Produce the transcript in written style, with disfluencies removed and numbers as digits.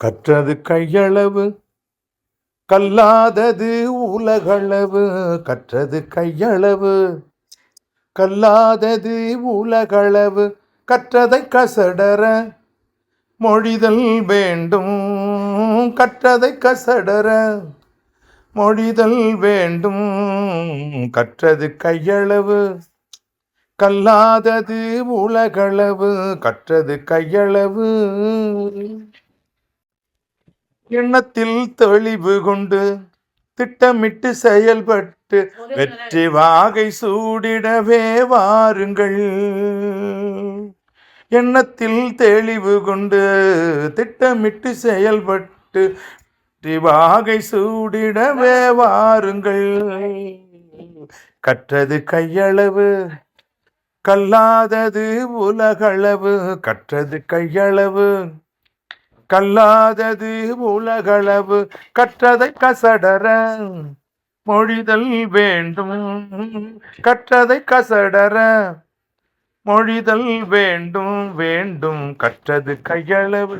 கற்றது கையளவு கல்லாதது உலகளவு. கற்றது கையளவு கல்லாதது உலகளவு. கற்றதை கசடர மொழிதல் வேண்டும். கற்றதை கசடர மொழிதல் வேண்டும். கற்றது கையளவு கல்லாதது உலகளவு. கற்றது கையளவு. எண்ணத்தில் தெளிவு கொண்டு திட்டமிட்டு செயல்பட்டு வெற்றி வாகை சூடிடவே வாருங்கள். எண்ணத்தில் தெளிவு கொண்டு திட்டமிட்டு செயல்பட்டு வெற்றி வாகை சூடிடவே வாருங்கள். கற்றது கையளவு கல்லாதது உலகளவு. கற்றது கையளவு கல்லாதது உலகளவு. கற்றதை கசடர மொழிதல் வேண்டும். கற்றதை கசடர மொழிதல் வேண்டும். வேண்டும் கற்றது கையளவு.